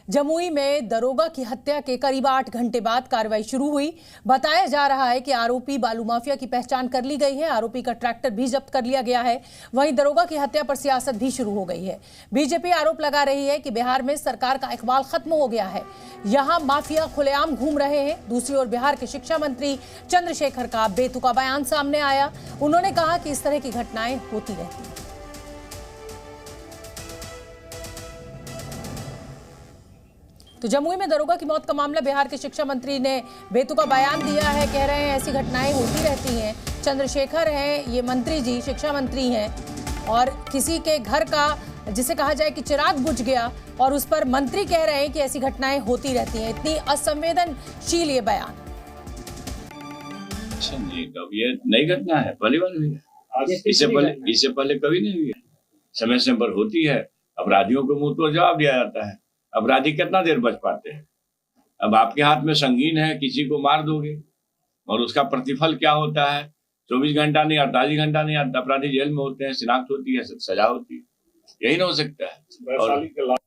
जमुई में दरोगा की हत्या के करीब 8 घंटे बाद कार्रवाई शुरू हुई। बताया जा रहा है कि आरोपी बालू माफिया की पहचान कर ली गई है। आरोपी का ट्रैक्टर भी जब्त कर लिया गया है। वहीं दरोगा की हत्या पर सियासत भी शुरू हो गई है। बीजेपी आरोप लगा रही है कि बिहार में सरकार का इकबाल खत्म हो गया है। यहां माफिया खुलेआम घूम रहे हैं। दूसरी ओर बिहार के शिक्षा मंत्री चंद्रशेखर का बेतुका बयान सामने आया। उन्होंने कहा कि इस तरह की घटनाएं होती रहती हैं। तो जमुई में दरोगा की मौत का मामला, बिहार के शिक्षा मंत्री ने बेतुका बयान दिया है। कह रहे हैं ऐसी घटनाएं होती रहती हैं। चंद्रशेखर हैं ये मंत्री जी, शिक्षा मंत्री हैं, और किसी के घर का जिसे कहा जाए कि चिराग बुझ गया और उस पर मंत्री कह रहे हैं कि ऐसी घटनाएं होती रहती हैं। इतनी असंवेदनशील ये बयान। ये नई घटना है, पहली बार हुई है। इससे पहले कभी नहीं हुई है। समय समय पर होती है। अपराधियों को मुंह तोड़ जवाब दिया जाता है। अपराधी कितना देर बच पाते हैं? अब आपके हाथ में संगीन है, किसी को मार दोगे और उसका प्रतिफल क्या होता है? 24 घंटा नहीं, 48 घंटा नहीं, अपराधी जेल में होते हैं, शिनाख्त होती है, सजा होती है। यही ना हो सकता है। और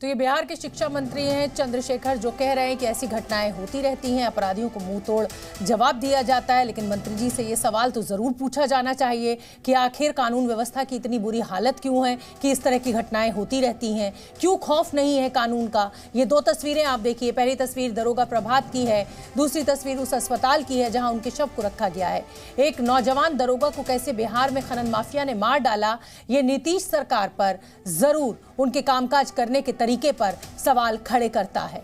तो ये बिहार के शिक्षा मंत्री हैं चंद्रशेखर, जो कह रहे हैं कि ऐसी घटनाएं होती रहती हैं, अपराधियों को मुंह तोड़ जवाब दिया जाता है। लेकिन मंत्री जी से ये सवाल तो जरूर पूछा जाना चाहिए कि आखिर कानून व्यवस्था की इतनी बुरी हालत क्यों है कि इस तरह की घटनाएं होती रहती हैं? क्यों खौफ नहीं है कानून का? ये दो तस्वीरें आप देखिए। पहली तस्वीर दरोगा प्रभात की है, दूसरी तस्वीर उस अस्पताल की है जहां उनके शव को रखा गया है। एक नौजवान दरोगा को कैसे बिहार में खनन माफिया ने मार डाला, ये नीतीश सरकार पर जरूर उनके कामकाज करने के तरीके पर सवाल खड़े करता है।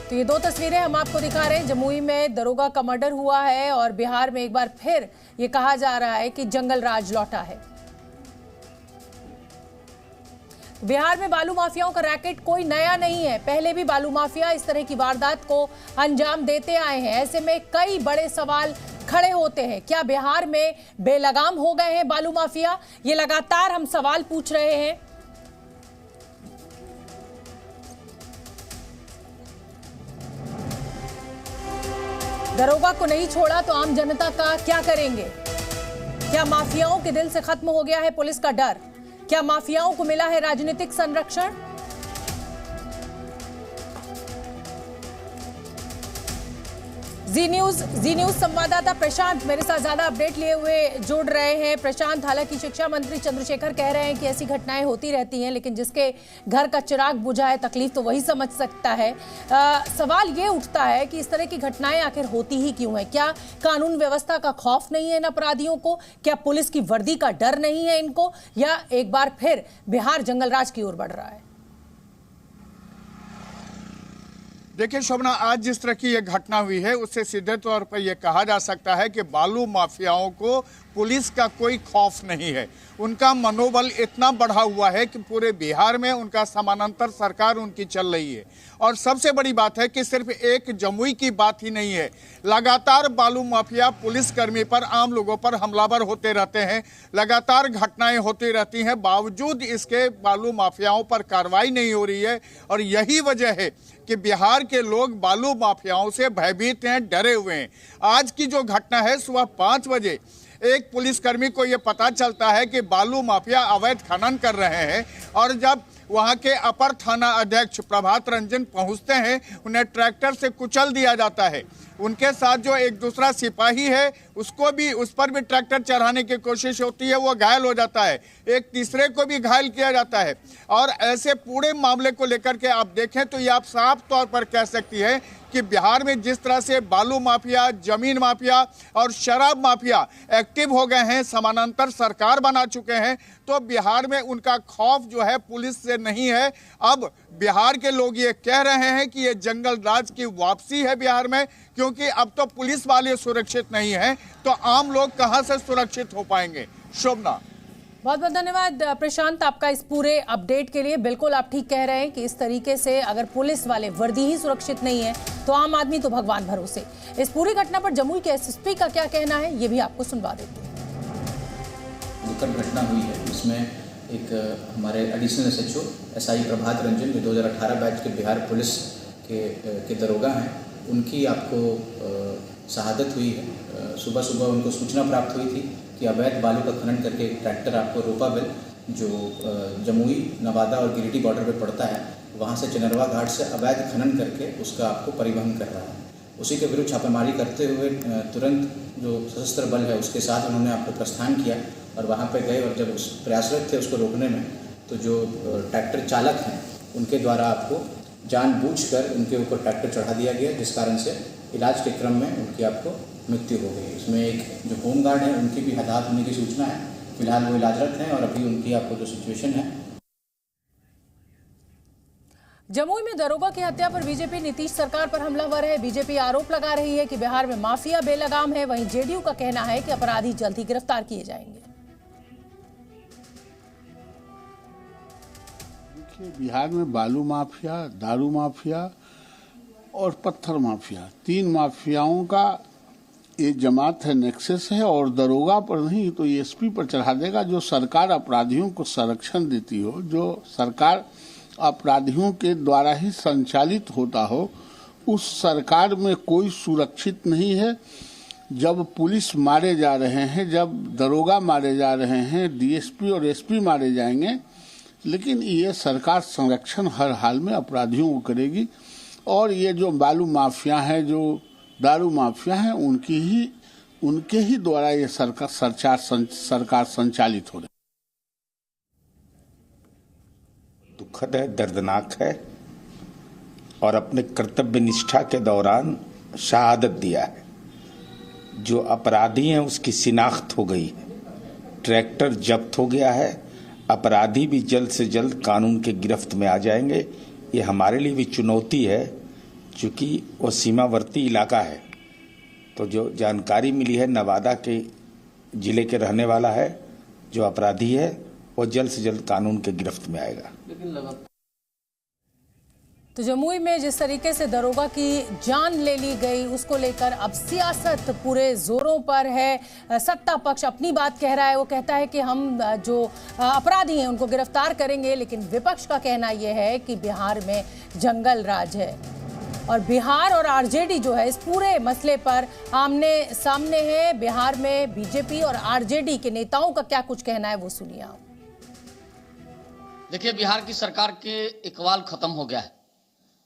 तो ये दो तस्वीरें हम आपको दिखा रहे हैं। जमुई में दरोगा का मर्डर हुआ है और बिहार में एक बार फिर ये कहा जा रहा है कि जंगल राज लौटा है। बिहार में बालू माफियाओं का रैकेट कोई नया नहीं है। पहले भी बालू माफिया इस तरह की वारदात को अंजाम देते आए हैं। ऐसे में कई बड़े सवाल खड़े होते हैं। क्या बिहार में बेलगाम हो गए हैं बालू माफिया? ये लगातार हम सवाल पूछ रहे हैं। दरोगा को नहीं छोड़ा तो आम जनता का क्या करेंगे? क्या माफियाओं के दिल से खत्म हो गया है पुलिस का डर? क्या माफियाओं को मिला है राजनीतिक संरक्षण? जी न्यूज संवाददाता प्रशांत मेरे साथ ज्यादा अपडेट लिए हुए जुड़ रहे हैं। प्रशांत, हालांकि शिक्षा मंत्री चंद्रशेखर कह रहे हैं कि ऐसी घटनाएं होती रहती हैं, लेकिन जिसके घर का चिराग बुझा है, तकलीफ तो वही समझ सकता है। सवाल ये उठता है कि इस तरह की घटनाएं आखिर होती ही क्यों है? क्या कानून व्यवस्था का खौफ नहीं है इन अपराधियों को? क्या पुलिस की वर्दी का डर नहीं है इनको? या एक बार फिर बिहार जंगलराज की ओर बढ़ रहा है? देखिए शोभना, आज जिस तरह की ये घटना हुई है उससे सीधे तौर पर यह कहा जा सकता है कि बालू माफियाओं को पुलिस का कोई खौफ नहीं है। उनका मनोबल इतना बढ़ा हुआ है कि पूरे बिहार में उनका समानांतर सरकार उनकी चल रही है। और सबसे बड़ी बात है कि सिर्फ एक जमुई की बात ही नहीं है। लगातार बालू माफिया पुलिसकर्मी पर, आम लोगों पर हमलावर होते रहते हैं। लगातार घटनाएं होती रहती हैं, बावजूद इसके बालू माफियाओं पर कार्रवाई नहीं हो रही है। और यही वजह है कि बिहार के लोग बालू माफियाओं से भयभीत हैं, डरे हुए हैं। आज की जो घटना है, सुबह 5 बजे एक पुलिसकर्मी को यह पता चलता है कि बालू माफिया अवैध खनन कर रहे हैं। और जब वहां के अपर थाना अध्यक्ष प्रभात रंजन पहुंचते हैं, उन्हें ट्रैक्टर से कुचल दिया जाता है। उनके साथ जो एक दूसरा सिपाही है उस पर भी ट्रैक्टर चढ़ाने की कोशिश होती है, वो घायल हो जाता है। एक तीसरे को भी घायल किया जाता है। और ऐसे पूरे मामले को लेकर के आप देखें तो ये आप साफ तौर पर कह सकती है कि बिहार में जिस तरह से बालू माफिया, जमीन माफिया और शराब माफिया एक्टिव हो गए हैं, समानांतर सरकार बना चुके हैं, तो बिहार में उनका खौफ जो है पुलिस से नहीं है। अब बिहार के लोग ये कह रहे हैं कि ये जंगल राज की वापसी है बिहार में, क्योंकि अब तो पुलिस वाले सुरक्षित नहीं हैं, तो आम लोग कहां से सुरक्षित हो पाएंगे? शोभना, बहुत बहुत धन्यवाद प्रशांत आपका इस पूरे अपडेट के लिए। बिल्कुल आप ठीक कह रहे हैं कि इस तरीके से अगर पुलिस वाले वर्दी ही सुरक्षित नहीं है तो आम आदमी तो भगवान भरोसे। इस पूरी घटना पर जमुई के एसएसपी का क्या कहना है, ये भी आपको सुनवा देते हैं। दुखद घटना हुई है, इसमें एक हमारे additional SHO SI Prabhat Ranjan, जो 2018 बैच के बिहार पुलिस के दरोगा हैं, उनकी आपको शहादत हुई है। सुबह सुबह उनको सूचना प्राप्त हुई थी कि अवैध बालू का खनन करके एक ट्रैक्टर आपको रोपावेल जो जमुई, नवादा और गिरिडीह बॉर्डर पे पड़ता है, वहाँ से चनरवा घाट से अवैध खनन करके उसका आपको परिवहन कर रहा है। उसी के विरुद्ध छापेमारी करते हुए तुरंत जो सशस्त्र बल है उसके साथ उन्होंने आपको प्रस्थान किया और वहाँ पे गए, और जब उस प्रयासरत थे उसको रोकने में, तो जो ट्रैक्टर चालक हैं उनके द्वारा आपको जानबूझकर उनके ऊपर ट्रैक्टर चढ़ा दिया गया, जिस कारण से इलाज के क्रम में उनकी आपको मृत्यु हो गई। इसमें एक जो होमगार्ड है उनकी भी हताहत होने की सूचना है। फिलहाल वो इलाजरत हैं और अभी उनकी आपको जो सिचुएशन है। जमुई में दरोगा की हत्या पर बीजेपी नीतीश सरकार पर हमलावर है। बीजेपी आरोप लगा रही है कि बिहार में माफिया बेलगाम है। वहीं जेडीयू का कहना है कि अपराधी जल्द ही गिरफ्तार किए जाएंगे। देखिए, बिहार में बालू माफिया, दारू माफिया और पत्थर माफिया, 3 माफियाओं का ये जमात है, नेक्सस है। और दरोगा पर नहीं तो एसपी पर चढ़ा देगा। जो सरकार अपराधियों को संरक्षण देती हो, जो सरकार अपराधियों के द्वारा ही संचालित होता हो, उस सरकार में कोई सुरक्षित नहीं है। जब पुलिस मारे जा रहे हैं, जब दरोगा मारे जा रहे हैं, डीएसपी और एसपी मारे जाएंगे, लेकिन ये सरकार संरक्षण हर हाल में अपराधियों को करेगी। और ये जो बालू माफिया हैं, जो दारू माफिया हैं, उनके ही द्वारा ये सरकार संचालित हो रही है। दुखद है, दर्दनाक है, और अपने कर्तव्य निष्ठा के दौरान शहादत दिया है। जो अपराधी हैं उसकी शिनाख्त हो गई है, ट्रैक्टर जब्त हो गया है, अपराधी भी जल्द से जल्द कानून के गिरफ्त में आ जाएंगे। ये हमारे लिए भी चुनौती है, चूँकि वो सीमावर्ती इलाका है। तो जो जानकारी मिली है, नवादा के ज़िले के रहने वाला है जो अपराधी है, वो जल्द से जल्द कानून के गिरफ्त में आएगा। तो जमुई में जिस तरीके से दरोगा की जान ले ली गई, उसको लेकर अब सियासत पूरे जोरों पर है। सत्ता पक्ष अपनी बात कह रहा है, वो कहता है कि हम जो अपराधी हैं उनको गिरफ्तार करेंगे, लेकिन विपक्ष का कहना यह है कि बिहार में जंगल राज है और बिहार और आरजेडी जो है इस पूरे मसले पर आमने सामने है। बिहार में बीजेपी और आरजेडी के नेताओं का क्या कुछ कहना है, वो सुनिए आप। देखिए, बिहार की सरकार के इकबाल खत्म हो गया है।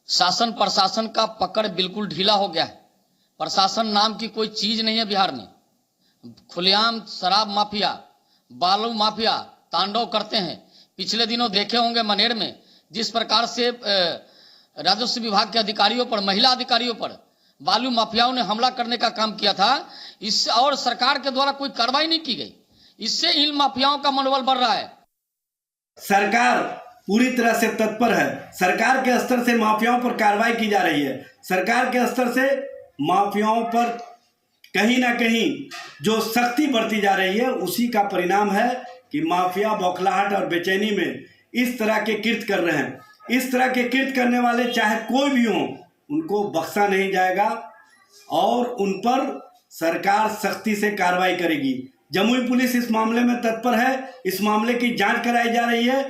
शासन प्रशासन का पकड़ बिल्कुल ढीला हो गया है। प्रशासन नाम की कोई चीज नहीं है बिहार में। खुलेआम शराब माफिया, बालू माफिया तांडव करते हैं। पिछले दिनों देखे होंगे मनेर में जिस प्रकार से राजस्व विभाग के अधिकारियों पर, महिला अधिकारियों पर बालू माफियाओं ने हमला करने का काम किया था। इससे और सरकार के द्वारा कोई कार्रवाई नहीं की गई। इससे इन माफियाओं का मनोबल बढ़ रहा है। सरकार पूरी तरह से तत्पर है। सरकार के स्तर से माफियाओं पर कार्रवाई की जा रही है। सरकार के स्तर से माफियाओं पर कहीं ना कहीं जो सख्ती बरती जा रही है, उसी का परिणाम है कि माफिया बौखलाहट और बेचैनी में इस तरह के कृत्य कर रहे हैं। इस तरह के कृत्य करने वाले चाहे कोई भी हो, उनको बख्शा नहीं जाएगा और उन पर सरकार सख्ती से कार्रवाई करेगी। जमुई पुलिस इस मामले में तत्पर है। इस मामले की जांच कराई जा रही है।